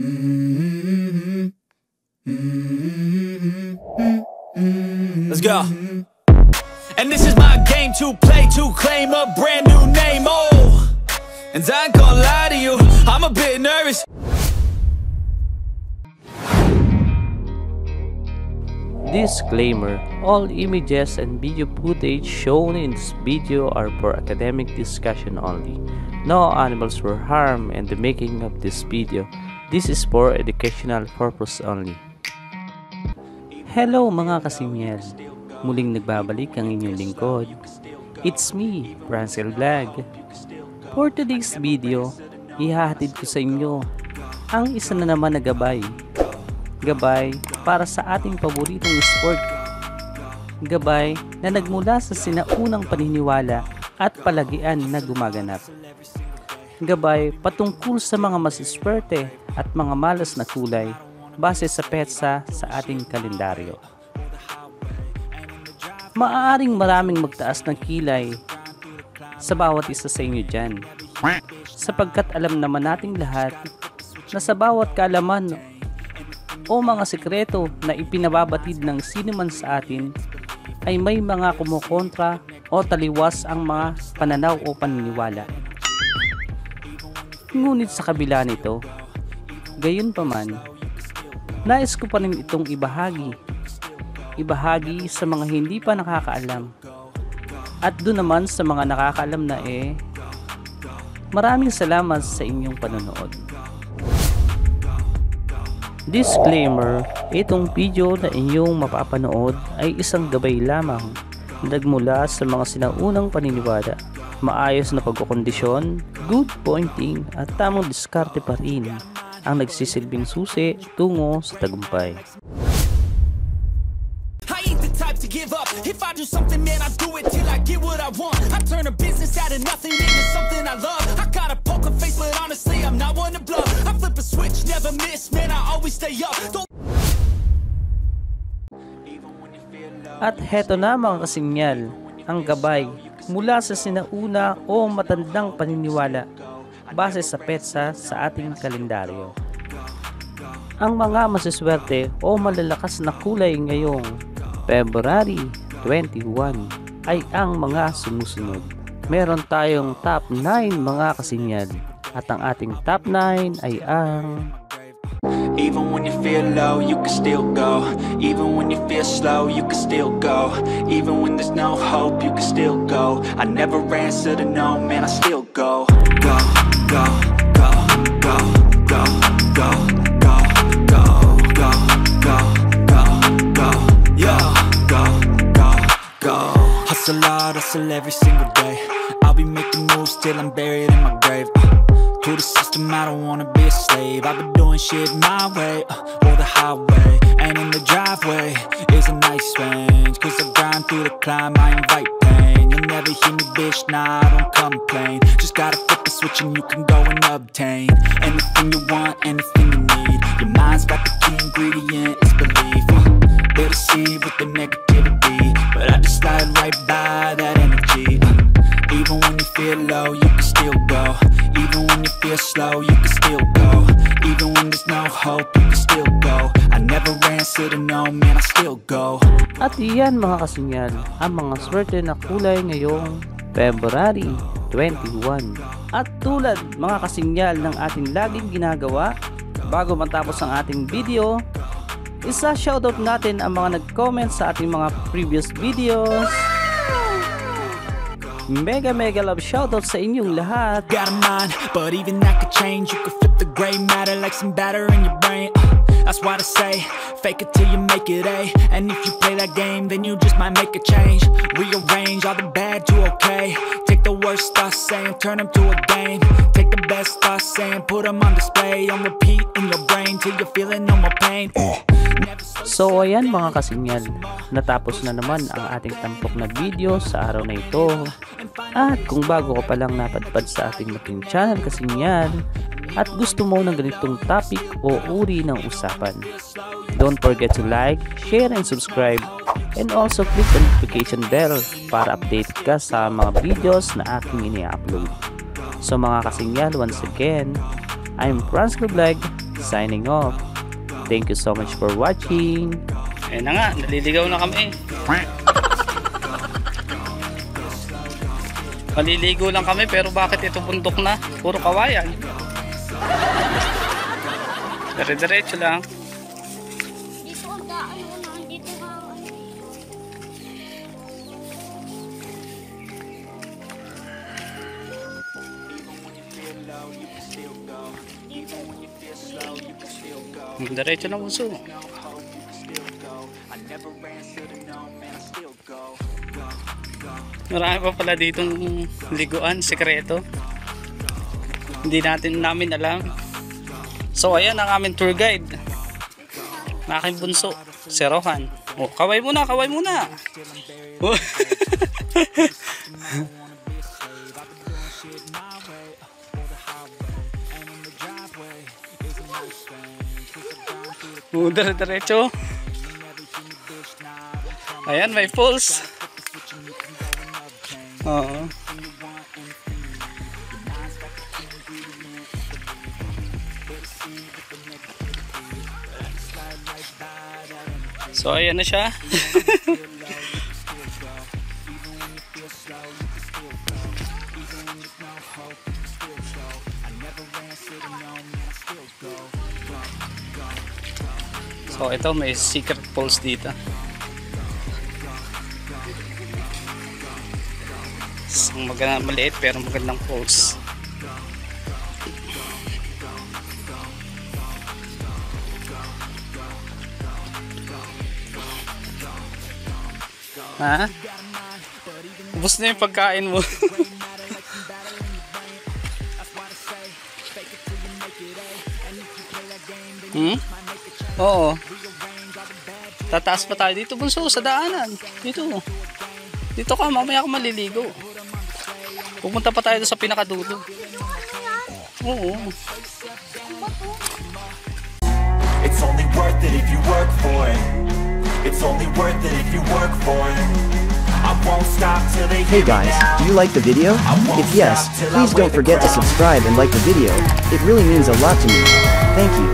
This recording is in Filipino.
Let's go. And this is my game to play, to claim a brand new name. Oh, and I ain't gonna lie to you, I'm a bit nervous. Disclaimer: all images and video footage shown in this video are for academic discussion only. No animals were harmed in the making of this video. This is for educational purpose only. Hello mga kasimyel! Muling nagbabalik ang inyong lingkod. It's me, Francel Vlog. For today's video, ihahatid ko sa inyo ang isa na naman na gabay. Gabay para sa ating paboritong sport. Gabay na nagmula sa sinaunang paniniwala at palagian na gumaganap. Gabay patungkol sa mga masiswerte at mga malas na kulay base sa petsa sa ating kalendaryo. Maaaring maraming magtaas ng kilay sa bawat isa sa inyo dyan, sapagkat alam naman nating lahat na sa bawat kaalaman o mga sikreto na ipinababatid ng sino man sa atin ay may mga kumukontra o taliwas ang mga pananaw o paniniwala. Ngunit sa kabila nito, gayon pa man, nais ko pa rin itong ibahagi sa mga hindi pa nakakaalam. At doon naman sa mga nakakaalam na maraming salamat sa inyong panonood. Disclaimer: itong video na inyong mapapanood ay isang gabay lamang nagmula sa mga sinaunang paniniwala. Maayos na pagkukondisyon, good pointing at tamang diskarte pa rin ang nagsisilbing susi tungo sa tagumpay. To give up. If I do something, man, I do it till I get what I want. I turn a business out of nothing into something I love. I got a poker face, but honestly, I'm not one to bluff. I flip a switch, never miss, man, I always stay up. At heto na mga kasimyal, ang gabay mula sa sinauna o matandang paniniwala base sa petsa sa ating kalendaryo. Ang mga masiswerte o malalakas na kulay ngayong February 21 ay ang mga sumusunod. Meron tayong top 9 mga kasimyal, at ang ating top 9 ay ang Even when you feel low, you can still go. Even when you feel slow, you can still go. Even when there's no hope, you can still go. I never answer to no, man, I still go. Go, go, go, go, go, go, go, go, go, go, go, go, yo, go, go, go. Hustle hard, hustle every single day. I'll be making moves till I'm buried in my grave. To the system, I don't wanna be a slave. I've been doing shit my way, or the highway. And in the driveway is a nice range, cause I grind through the climb, I invite pain. You'll never hear me, bitch, nah, I don't complain. Just gotta flip the switch and you can go and obtain anything you want, anything you need. Your mind's got the key ingredient, it's belief. They deceive with the negativity, but I just slide right by that energy. Even when you feel low, you can still go. Even when you feel slow, you can still go. Even when there's no hope, you can still go. I never answer to no, man, I still go. At iyan mga kasimyal, ang mga swerte na kulay ngayong February 21. At tulad mga kasimyal ng ating laging ginagawa, bago matapos ang ating video, isa-shoutout natin ang mga nag-comment sa ating mga previous videos. Mega love shoutout sa inyong lahat. Got a mind, but even that could change. You could flip the gray matter like some batter in your brain. That's why I say, fake it till you make it A. And if you play that game, then you just might make a change. Rearrange all the bad to okay. Take the worst thoughts saying, turn them to a game. Take the best thoughts saying, put them on display. On repeat in your brain till you're feeling no more pain. So ayan mga kasimyal, natapos na naman ang ating tampok na video sa araw na ito. At kung bago ka pa lang napadpad sa ating mating channel kasimyal, at gusto mo ng ganitong topic o uri ng usapan, don't forget to like, share, and subscribe, and also click the notification bell para updated ka sa mga videos na aking ini-upload. So mga kasimyal, once again, I'm Francel Vlog, signing off. Thank you so much for watching. Ayun na nga, naliligaw na kami. Maliligo lang kami pero bakit ito bundok na? Puro kawayan. Dire-diretso lang. Dito ang daan mo na, dito nga. Diretso lang uso. Marami pa pala ditong liguan, sekreto. Hindi namin alam. So ayan ang aming tour guide. Ang aking bunso, si Rohan. Oh, kaway muna, kaway muna. Oh. Diretso. Ayan, may falls. Oo. So ayan na siya. So ito may secret falls dito. Magandang maliit pero magandang falls. Ha? Ubus na yung pagkain mo. Oo. Tataas pa tayo dito, bunso, sa daanan. Dito ka, mamaya ka maliligo. Pupunta pa tayo sa pinakadulo. Oo. It's only worth it if you work for it. It's only worth it if you work for it. I won't stop till they Hey guys, do you like the video? If yes, please don't forget to subscribe and like the video. It really means a lot to me. Thank you.